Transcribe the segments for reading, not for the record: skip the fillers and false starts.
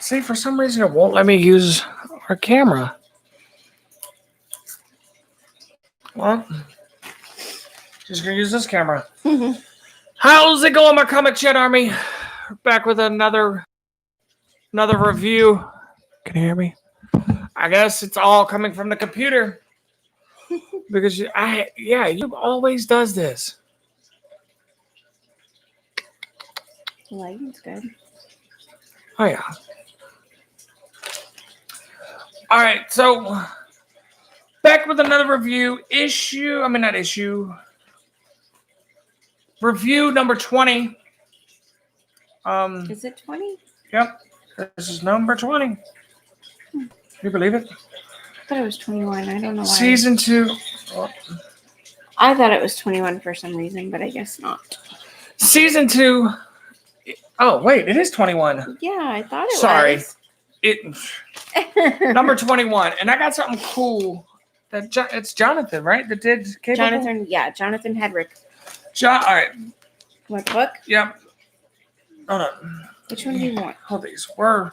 See, for some reason, it won't let me use our camera. Well, just gonna use this camera. How's it going, my Comic Chat Army? Back with another review. Can you hear me? I guess it's all coming from the computer because you always does this. The lighting's good. Oh yeah. All right, so back with another review. Review number 20. Is it 20? Yep. This is number 20. Can you believe it? I thought it was 21. I don't know why. Season 2. I thought it was 21 for some reason, but I guess not. Season 2. Oh, wait, it is 21. Yeah, I thought it Sorry. was. Number 21. And I got something cool. It's Jonathan, right? That did Capable? Jonathan Hedrick. All right. What book? Yep. Hold on. Which one do you want? Hold these. We're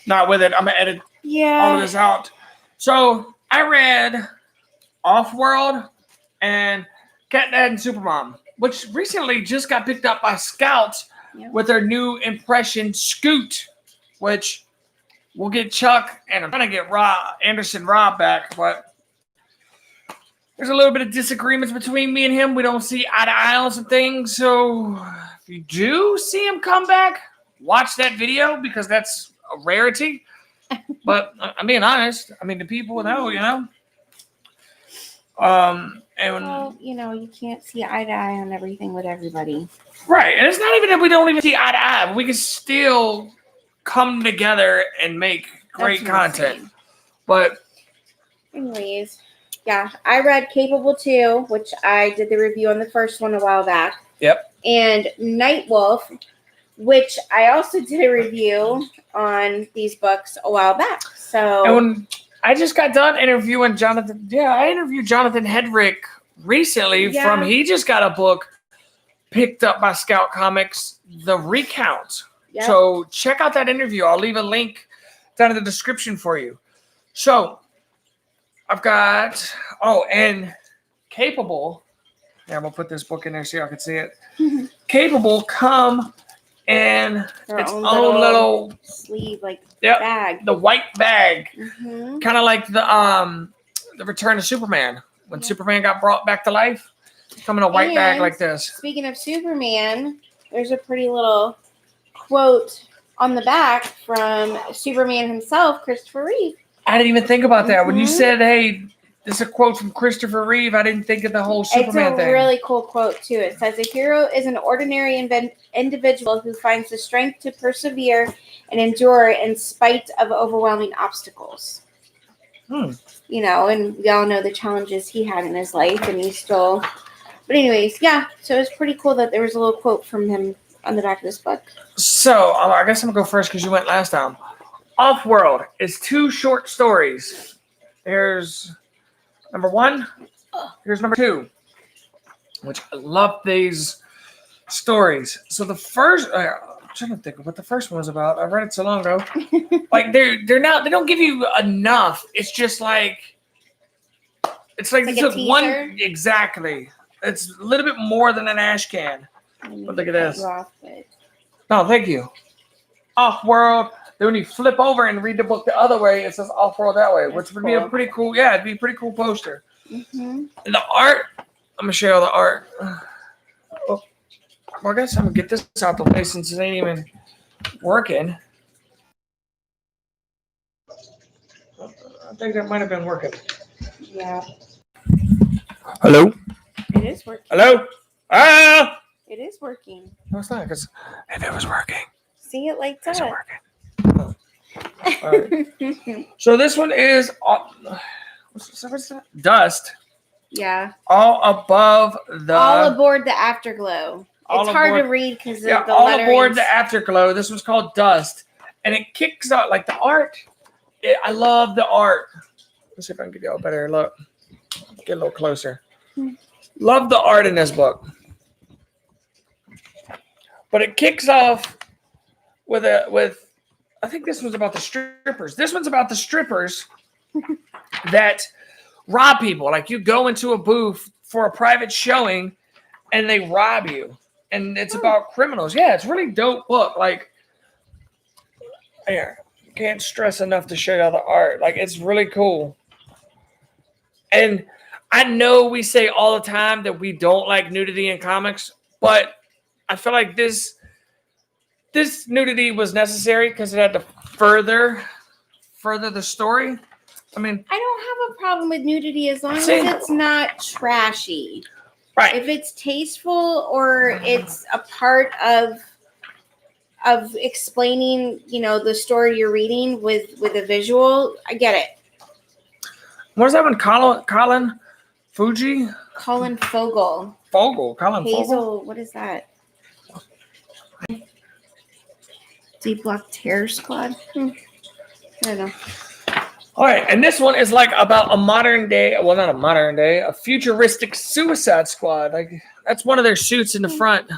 not with it. I'm going to edit all of this out. So I read Offworld and Cat Dad and Supermom, which recently just got picked up by Scouts with their new impression Scoot, which we'll get Chuck and I'm going to get Rob back, but there's a little bit of disagreements between me and him. We don't see eye to eye on some things. So if you do see him come back, watch that video because that's a rarity. But I'm being honest. I mean, the people know, you can't see eye to eye on everything with everybody. Right. And it's not even that we don't even see eye to eye, but we can still come together and make great content. But anyways, yeah, I read Capable 2, which I did the review on the first one a while back. Yep. And Night Wolf, which I also did a review on these books a while back. So and when I just got done interviewing Jonathan. Yeah, I interviewed Jonathan Hedrick recently he just got a book picked up by Scout Comics, The Recount. Yep. So check out that interview. I'll leave a link down in the description for you. So I've got, and Capable. Yeah, I'm going to put this book in there so y'all can see it. Capable come in its own little sleeve, bag. The white bag. Mm-hmm. Kind of like the Return of Superman. When Superman got brought back to life. Come in a white bag like this. Speaking of Superman, there's a pretty little quote on the back from Superman himself, Christopher Reeve. I didn't even think about that. When you said, hey, this is a quote from Christopher Reeve, I didn't think of the whole Superman thing. It's a really cool quote, too. It says, a hero is an ordinary individual who finds the strength to persevere and endure in spite of overwhelming obstacles. And we all know the challenges he had in his life, and he's still... But anyways, so it's pretty cool that there was a little quote from him on the back of this book. So, I guess I'm going to go first because you went last time. Offworld is 2 short stories. There's number 1. Here's number 2, which I love these stories. So the first, I'm trying to think of what the first one was about. I read it so long ago. They don't give you enough. It's just they took one exactly. It's a little bit more than an ash can. But look at this. No, thank you. Offworld. Then when you flip over and read the book the other way, it says Offworld that way, which would be a pretty cool. Yeah, it'd be a pretty cool poster. Mm-hmm. And the art, I'm gonna show you the art. Well, I guess I'm gonna get this out the way since it ain't even working. I think that might have been working. Yeah. Hello. It is working. Hello. Ah. It is working. No, it's not. Because if it was working. See, it lights up. It's working. Oh. All right. So this one is what's that? Dust. Yeah. All above the. All aboard the Afterglow. It's hard to read because of the all letterings. Aboard the Afterglow. This one's called Dust, and it kicks out the art. I love the art. Let's see if I can give you a better look. Get a little closer. Love the art in this book, but it kicks off with I think this one's about the strippers. This one's about the strippers that rob people. Like you go into a booth for a private showing and they rob you. And it's about criminals. Yeah, it's a really dope book. Like, here, can't stress enough to show you all the art. Like, it's really cool. And I know we say all the time that we don't like nudity in comics, but I feel like this nudity was necessary because it had to further the story. I mean, I don't have a problem with nudity as long as it's not trashy. Right. If it's tasteful or it's a part of explaining, the story you're reading with a visual, I get it. What is that one? Colin Fuji? Colin Fogel. Colin Hazel, Fogel? what is that? Deep Block Terror Squad? I don't know. All right, and this one is like about a futuristic Suicide Squad. Like that's one of their suits in the front.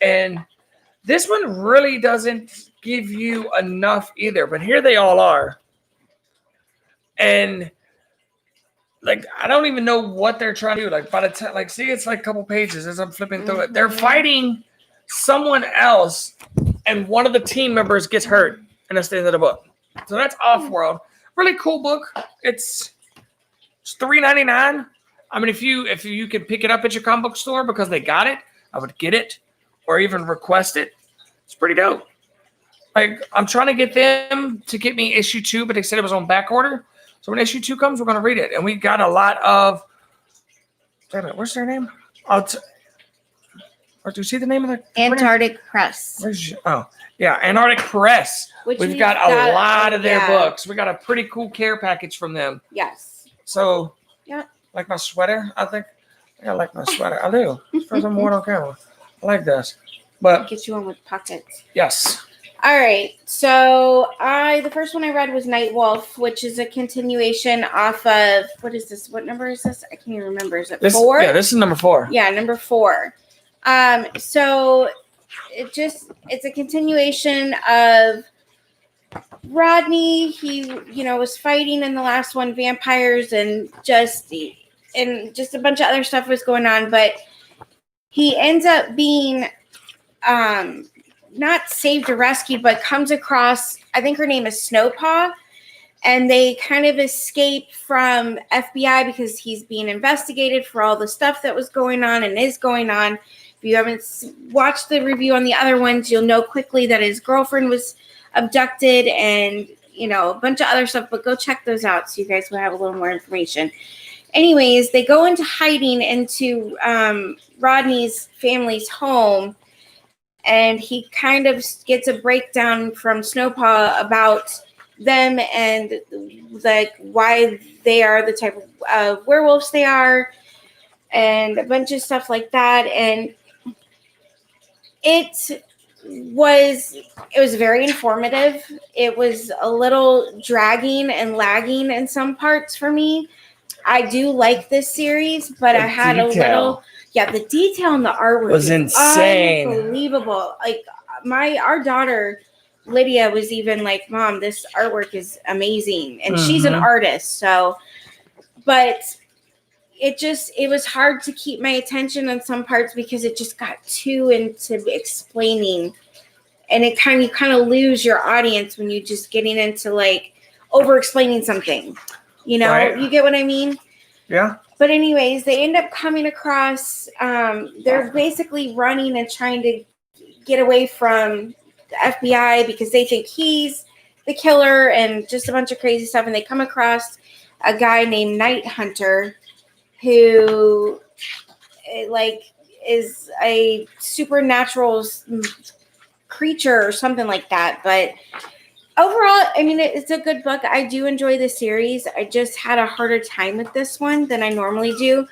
And this one really doesn't give you enough either, but here they all are. And like I don't even know what they're trying to do. Like by the time, like see, it's like a couple pages as I'm flipping through it. They're fighting someone else, and one of the team members gets hurt, and that's the end of the book. So that's Offworld. Really cool book. It's $3.99. I mean, if you could pick it up at your comic book store because they got it, I would get it or even request it. It's pretty dope. Like I'm trying to get them to get me issue 2, but they said it was on back order. So when issue 2 comes, we're gonna read it, and we got a lot of. Wait a minute, what's their name? Or do you see the name of the Antarctic Press? Antarctic Press. We've got a lot of their books. We got a pretty cool care package from them. Yes. So, yeah, like my sweater, I think. I like my sweater. I do. First I'm wearing on camera. I like this. But get you one with pockets. Yes. All right. So the first one I read was Night Wolf, which is a continuation off of what is this? What number is this? I can't even remember. Is it 4? Yeah, this is number 4. Yeah, number 4. So it's a continuation of Rodney. He, was fighting in the last one vampires and just a bunch of other stuff was going on, but he ends up being not saved or rescued, but comes across, I think her name is Snowpaw, and they kind of escape from FBI because he's being investigated for all the stuff that was going on and is going on. If you haven't watched the review on the other ones, you'll know quickly that his girlfriend was abducted and, a bunch of other stuff, but go check those out so you guys will have a little more information. Anyways, they go into hiding into Rodney's family's home, and he kind of gets a breakdown from Snowpaw about them and like why they are the type of werewolves they are and a bunch of stuff like that. And it was very informative. It was a little dragging and lagging in some parts for me. I do like this series, but I had a little, the detail in the artwork was insane, unbelievable. Like our daughter Lydia was even like, "Mom, this artwork is amazing," and she's an artist. So, but it was hard to keep my attention on some parts because it just got too into explaining, and you kind of lose your audience when you're just getting into like over explaining something. Right. You get what I mean? Yeah. But anyways, they end up coming across, they're basically running and trying to get away from the FBI because they think he's the killer and just a bunch of crazy stuff. And they come across a guy named Night Hunter who is a supernatural creature or something like that. But overall, I mean, it's a good book. I do enjoy the series. I just had a harder time with this one than I normally do.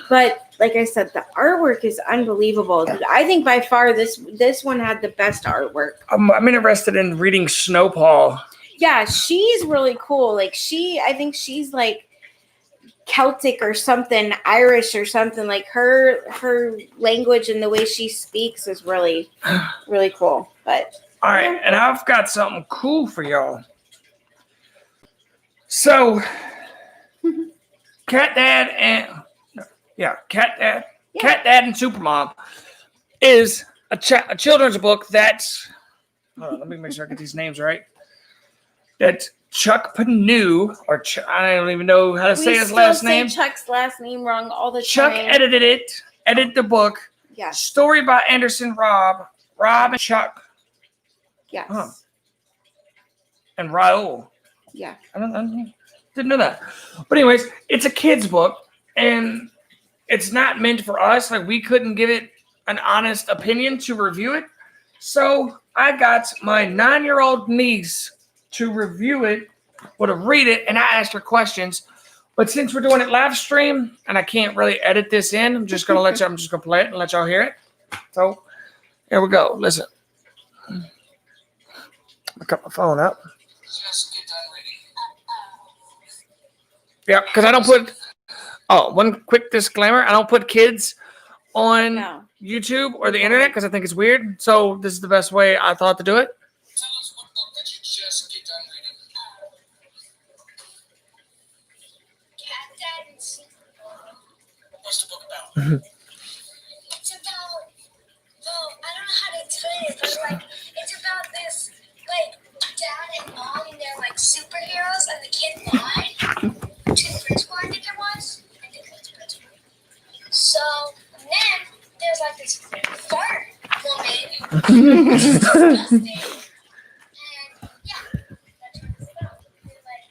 But like I said, the artwork is unbelievable. I think by far this one had the best artwork. I'm interested in reading Snowpaw. Yeah, she's really cool. Like I think she's like Celtic or something, Irish or something. Like her language and the way she speaks is really, really cool. But All right, and I've got something cool for y'all. So, Cat Dad and Cat Dad and Supermom is a children's book that's. Hold on, let me make sure I get these names right. That's Chuck Panu, or I don't even know how to say his last name. Chuck's last name wrong all the Chuck time. edited the book. Yes. Story by Anderson Rob and Chuck. Yes. And Raul. Yeah. I didn't know that. But anyways, it's a kid's book, and it's not meant for us. Like, we couldn't give it an honest opinion to review it. So I got my 9-year-old niece to review it, or to read it, and I asked her questions. But since we're doing it live stream, and I can't really edit this in, I'm just gonna play it and let y'all hear it. So here we go. Listen. I got my phone up. Just get done reading. Yeah, because I don't put. Oh, one quick disclaimer: I don't put kids on YouTube or the internet because I think it's weird. So this is the best way I thought to do it. Tell us what book that you just get done reading. Cat Dad and Supermom. What's the book about? It's about. Well, I don't know how to explain it, but like it's about this. Like, dad and mom, and they're like superheroes, and the kid lied to the principal, I think it was. I think it was the principal. So, and then there's like this fart woman who's disgusting. And yeah, that's what it's about. They like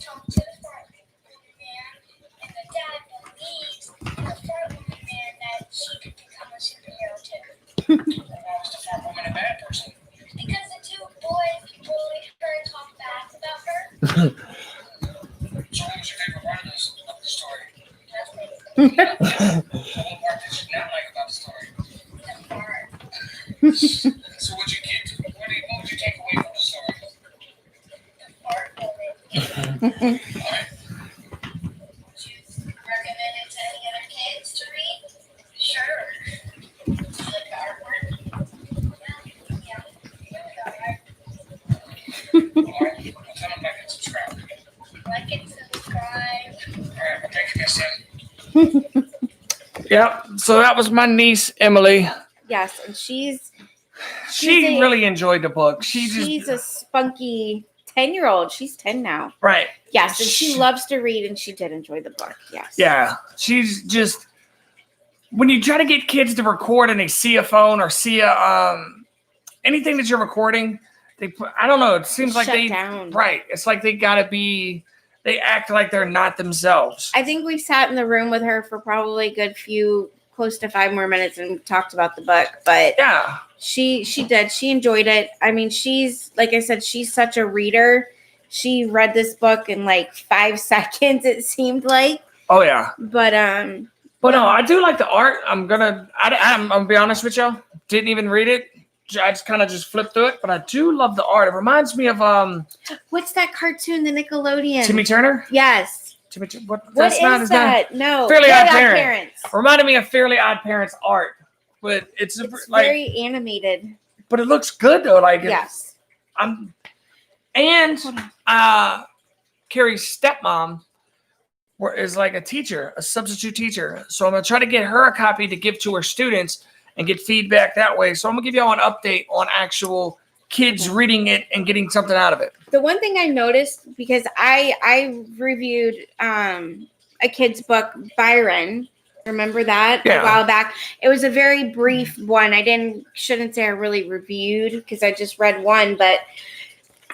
talk to the fart woman man, and the dad believes in the fart woman man that she could become a superhero too. Why was the fart woman a bad person? Because the two boys bullied her and talked bad about her. So what was your favorite part of the story? That's What part did you not like about the story? the fart. So what would you take away from the story? The fart woman. All right. Would you recommend it to any other kids to read? Sure. Do you like the artwork? Yeah. All right. Well, tell them like and subscribe. Like and subscribe. All right. Well, thank you, Miss Sam. Yep. So that was my niece, Emily. Yes, and she really enjoyed the book. She's a spunky 10-year-old. She's 10 now. Right. Yes, and she loves to read, and she did enjoy the book. Yes. Yeah. She's just, when you try to get kids to record and they see a phone or see anything that you're recording, I don't know. It seems like Shut down. Right. It's like they they act like they're not themselves. I think we sat in the room with her for probably a good close to 5 more minutes and talked about the book. But yeah, she did. She enjoyed it. I mean, like I said, she's such a reader. She read this book in like 5 seconds, it seemed like. Oh yeah. But no, I do like the art. I'm gonna be honest with y'all. Didn't even read it. I just kind of flipped through it, but I do love the art. It reminds me of what's that cartoon, the Nickelodeon? Timmy Turner. Yes. What is that? No. Fairly Odd Parents. Reminded me of Fairly Odd Parents art, but it's like very animated. But it looks good though. Like yes. Carrie's stepmom is like a teacher, a substitute teacher. So I'm gonna try to get her a copy to give to her students and get feedback that way. So I'm gonna give y'all an update on actual kids reading it and getting something out of it. The one thing I noticed, because I reviewed a kid's book, Byron. Remember that a while back? It was a very brief one. Shouldn't say I really reviewed because I just read one, but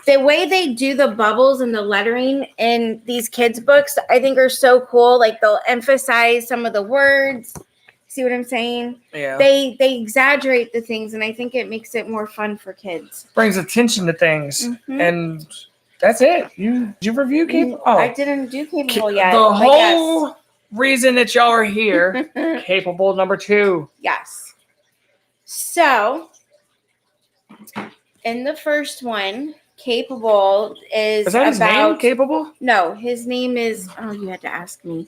the way they do the bubbles and the lettering in these kids' books, I think are so cool. Like they'll emphasize some of the words. See what I'm saying? Yeah. They exaggerate the things, and I think it makes it more fun for kids. Brings attention to things, and that's it. Did you review Capable? Oh, I didn't do Capable yet. The whole reason that y'all are here, Capable number 2. Yes. So, in the first one, Capable is that his name? Capable? No, his name is. Oh, you had to ask me.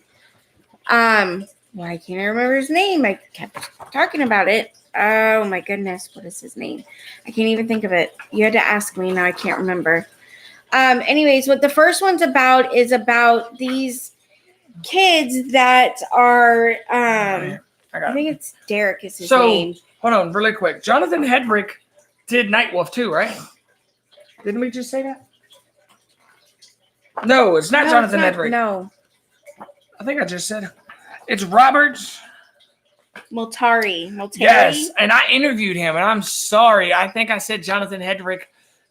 Why can't I remember his name? I kept talking about it. Oh my goodness, what is his name? I can't even think of it. You had to ask me. Now I can't remember. Anyways, what the first one's about is about these kids that are. I think it's Derek is his name. Hold on, really quick. Jonathan Hedrick did Nightwolf too, right? Didn't we just say that? No, it's not Jonathan Hedrick. No. I think I just said it's Robert Multari. Yes, and I interviewed him, and I'm sorry. I think I said Jonathan Hedrick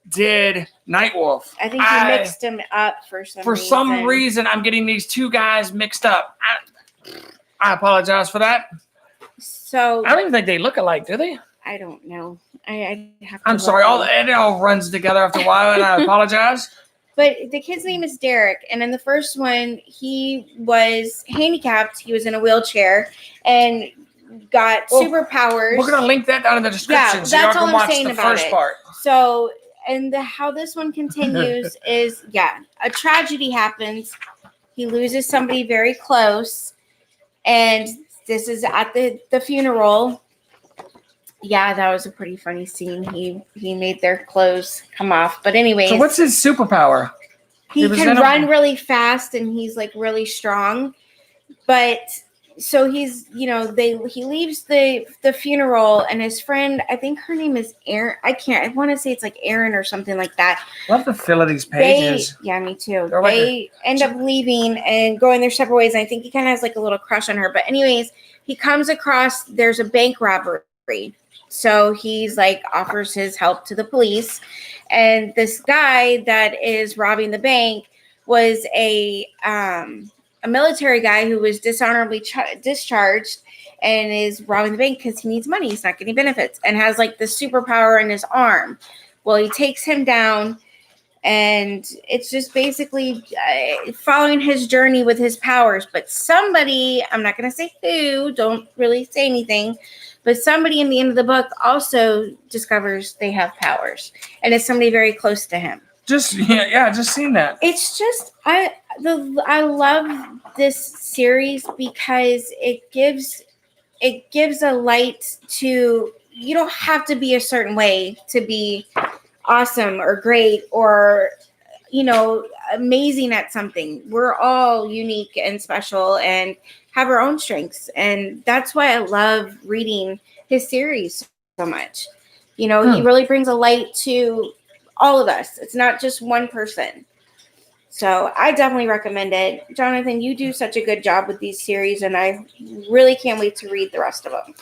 did Nightwolf. I think you mixed them up for some reason. For some reason, I'm getting these two guys mixed up. I apologize for that. So I don't even think they look alike, do they? I don't know. I have to I'm sorry. It all runs together after a while, and I apologize. But the kid's name is Derek, and in the first one, he was handicapped. He was in a wheelchair and got superpowers. We're gonna link that down in the description, so y'all can watch the first part. So, and how this one continues is, a tragedy happens. He loses somebody very close, and this is at the funeral. Yeah, that was a pretty funny scene. He made their clothes come off. But anyways. So what's his superpower? He can run really fast and he's like really strong. But so he's, he leaves the funeral and his friend, I think her name is Erin. I want to say it's like Erin or something like that. Love the feel of these pages. Yeah, me too. They end up leaving and going their separate ways. And I think he kind of has like a little crush on her. But anyways, he comes across, there's a bank robbery. So he's like offers his help to the police, and this guy that is robbing the bank was a military guy who was dishonorably discharged and is robbing the bank because he needs money. He's not getting benefits and has like the superpower in his arm. Well, he takes him down, and it's just basically following his journey with his powers. But somebody, I'm not going to say who, don't really say anything. But somebody in the end of the book also discovers they have powers, and it's somebody very close to him. Just seen that. It's just I love this series because it gives a light to, you don't have to be a certain way to be awesome or great or amazing at something. We're all unique and special and have our own strengths. And that's why I love reading his series so much. He really brings a light to all of us. It's not just one person. So I definitely recommend it. Jonathan, you do such a good job with these series, and I really can't wait to read the rest of them.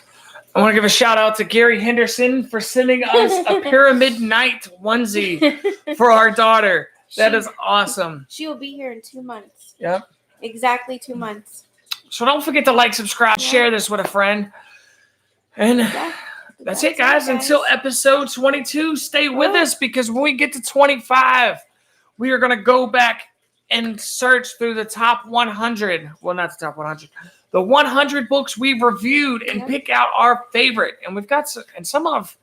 I want to give a shout out to Gary Henderson for sending us a Pyramid Night onesie for our daughter. That is awesome. She will be here in 2 months. Yep. Exactly 2 months. So don't forget to like, subscribe, share this with a friend. And that's it, guys. Until episode 22, stay with us, because when we get to 25, we are going to go back and search through the top 100. Well, not the top 100. The 100 books we've reviewed and pick out our favorite. And we've got some of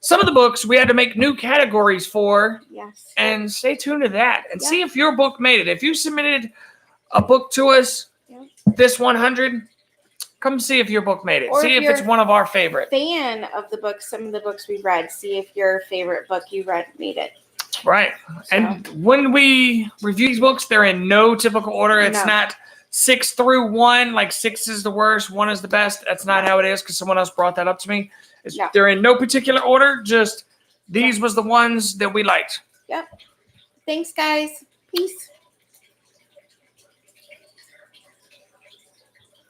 the books we had to make new categories for. Yes. And stay tuned to that and see if your book made it. If you submitted a book to us, this 100, come see if your book made it. Or see if it's one of our favorite. Fan of the books, some of the books we've read. See if your favorite book you read made it. Right. So. And when we review these books, they're in no typical order. It's not 6 through 1, like 6 is the worst, 1 is the best. That's not how it is, because someone else brought that up to me. They're in no particular order. Just these was the ones that we liked. Yep. Thanks, guys. Peace.